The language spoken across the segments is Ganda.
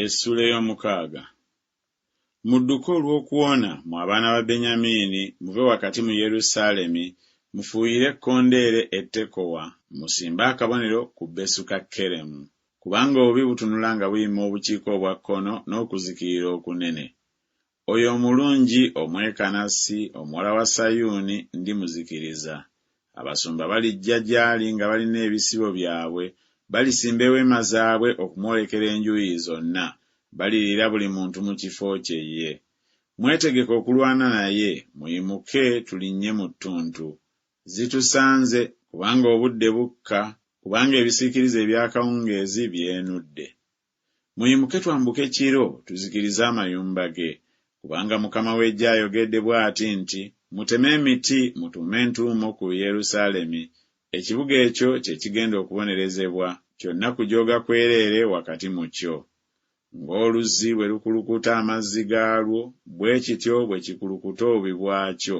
Essula ey'omukaaga. Mudduke olw'okuwona mu abaana ba Benyamini, muve wakati mu Yerusaalemi, mufuuyire ekkondeere e Tekowa, musimbe akabonero ku Besukakkeremu. Kubanga obubi butunula nga buyima obukiika obwa kkono n'okuzikirira okunene. Oyo omulungi omwekanasi, omuwala wa Sayuuni, ndimuzikiriza. Abasumba balijja gy'ali nga balina ebisibo byabwe, balisimba eweema zaabwe okumwolekera enjuuyi zonna, balirira buli muntu mu kifo kye ye. Mwetegeke okulwana naye, muyimuke tulinnye mu ttuntu. Zitusanze kubanga obudde bukka, kubanga ebisiikirize eby'akawungeezi byenudde. Muyimuke twambuke kiro tuzikirize amayumba ge, kubanga Mukama w'eggye ayogedde bw'ati nti, muteme emiti mutuume entuumo ku Yerusaalemi, ekibuga ekyo kye kigenda okubonerezebwa, kyonna kujooga kwereere wakati mu kyo. Ng'oluzzi bwe lukulukuta amazzi gaalwo, bwe kityo bwe kikulukuta obubi bwakyo,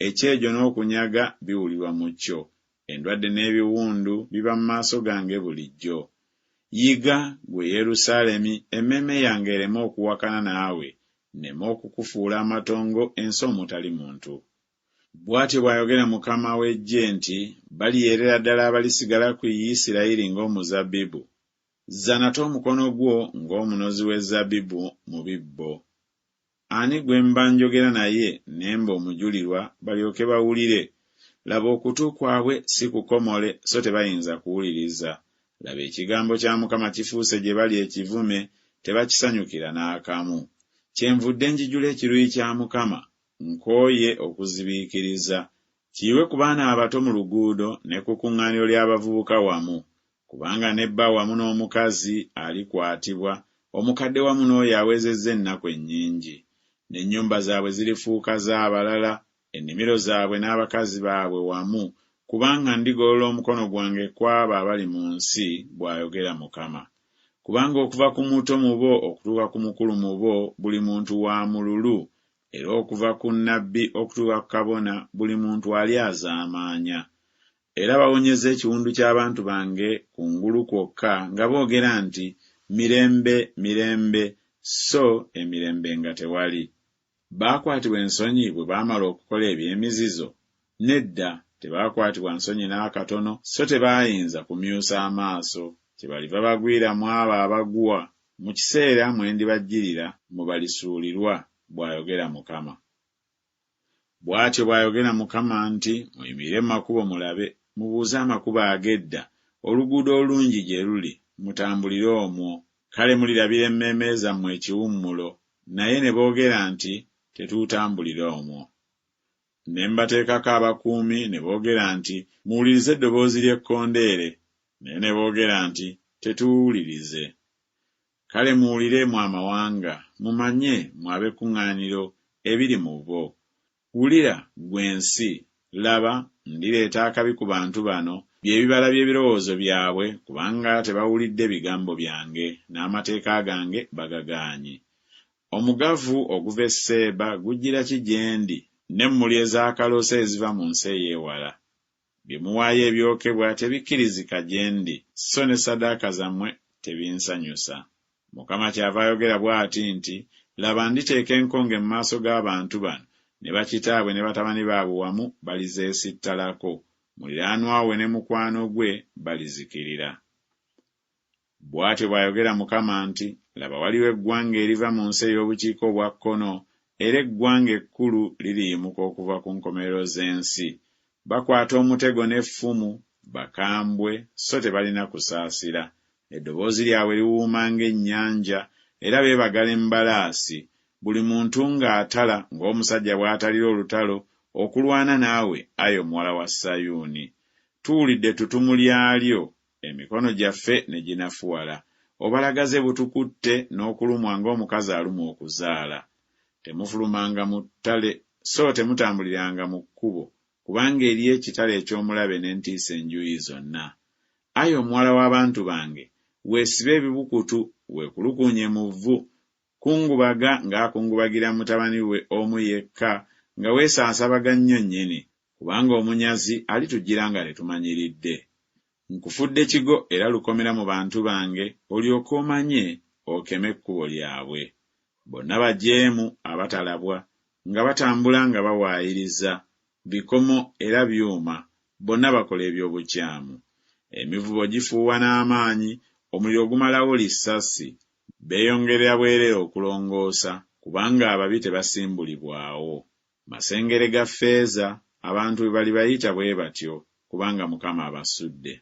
ekyejo n'okunyaga biwulirwa mu kyo, endwadde n'ebiwundu biba mu maaso gange bulijjo. Yiga, ggwe Yerusaalemi, emmeeme yange ereme okuwakana naawe, nneme okukufuula amatongo ensi omutali muntu. Bw'atyo bw'ayogera Mukama w'eggye nti, baliyerera ddala abalisigala ku Isirayiri ng'omuzabbibu. Zanata omukono gwo ng'omunozi w'ezabbibu mu bibbo. Ani gwe mba njogera naye nemba omujulirwa balyoke bawulire? Laba okutu kwabwe si kukomole, so tebayinza kuwuliriza. Laba ekigambo kya Mukama kifuuse gye bali ekivume, tebakisanyukira n'akamu. Kyenvudde njijula ekiruyi kya Mukama, nkooye okuzibiikiriza. Kiyiwe ku baana abato mu luguudo ne ku kuŋŋaaniro ly'abavubuka wamu, kubanga nebba wamu n'omukazi alikwatibwa, omukadde wamu n'oyo awezezza ennaku ennyingi. N'ennyumba zaabwe zirifuuka z'abalala, ennimiro zaabwe n'abakazi baabwe wamu, kubanga ndigolola omukono gwange kw'abo abali mu nsi, bw'ayogera Mukama. Kubanga okuva ku muto mu bo okutuuka ku mukulu mu bo buli muntu wa mululu, era okuva ku nnabbi okutuuka ku kabona buli muntu ali azaamaanya. Era bawonyeza ekiwundu ky'abantu bange kungulu kwokka nga boogera nti, mirembe, mirembe, so emirembe nga tewali. Baakwatibwa ensonyi bwe baamala okukola eby'emizizo? Nedda, tebaakwatibwa nsonyi n'akatono, so tebaayinza kumyusa amaaso. Kyebaliva bagwira mu abo abagwa, mu kiseera mwe ndibajjirira mu balisuulirwa, bw'ayogera Mukama. Bw'atyo bw'ayogera Mukama nti, muyimirire mu makubo mulabe, mubuuze amakubo ag'edda, oluguudo olungi gye luli, mutambulire omwo. Kale mulirabira emmeeme zammwe ekiwummulo, naye ne boogera nti, tetuutambulire omwo. Ne mbateekako abakuumi ne boogera nti, muwulirize eddoboozi ly'ekkondeere, naye ne boogera nti, tetuwulirize. Kale muwulire mu amawanga, mumanye mu ab'ekkuŋŋaaniro ebiri mu bo. Wulira ggwe ensi, laba ndireeta akabi ku bantu bano, by'ebibala by'ebirowoozo byabwe, kubanga tebawulidde bigambo byange, n'amateeka gange bagagaanye. Omugavu oguva e Seeba gujjira ki gye ndi, n'emmuli ez'akaloosa eziva mu nsi ey'ewala? Bye muwaayo ebyokebwa tebikkirizika gye ndi, so ne ssaddaaka zammwe tebinsanyusa. Mukama kyava ayogera bw'ati nti, laba nditeeka enkonge mu maaso g'abantu bano, ne bakitaabwe ne batabani baabwe wamu balizeesittalako, muliraanwa we ne mukwano gwe balizikirira. Bw'atyo bw'ayogera Mukama nti, laba waliwo eggwanga eriva mu nsi ey'obukiika obwa kkono, era eggwanga ekkulu liriyimuka okuva ku nkomerero z'ensi. Bakwata omutego n'effumu, bakambwe, so tebalina kusaasira. Eddoboozi lyabwe liwuuma ng'ennyanja, era beebagala embalaasi, buli muntu ng'atala ng'omusajja bw'atalira olutalo okulwana naawe, ayi omuwala wa Sayuuni. Tuwulidde ettutumu lyalyo, emikono gyaffe ne ginafuwala. Obalagaze butukutte n'okulumwa ng'omukazi alumwa okuzaala. Temufulumanga mu ttale, so temutambuliranga mu kkubo, kubanga eriyo ekitala eky'omulabe n'entiisa enjuuyi zonna. Ayi omuwala w'abantu bange, weesibe ebibukutu, weekulukuunye mu vvu, kungubaga ng'akungubagira mutabani we omu yekka, nga weesaasabaga nnyo nnyini, kubanga omunyazi alitujjira nga tetumanyiridde. Nkufudde kigo era lukomera mu bantu bange, olyoke omanye okeme ekkubo lyabwe. Bonna bajeemu abatalabwa, nga batambula nga bawaayiriza, bikomo era byuma, bonna bakola eby'obukyamu. Emivubo gifuuwa n'amaanyi, omuliro gumalawo lissasi, beeyongerera bwereere okulongoosa, kubanga ababi tebasimbulibwawo. Masengere ga ffeeza, abantu bwe bali bayita bwe batyo, kubanga Mukama abasudde.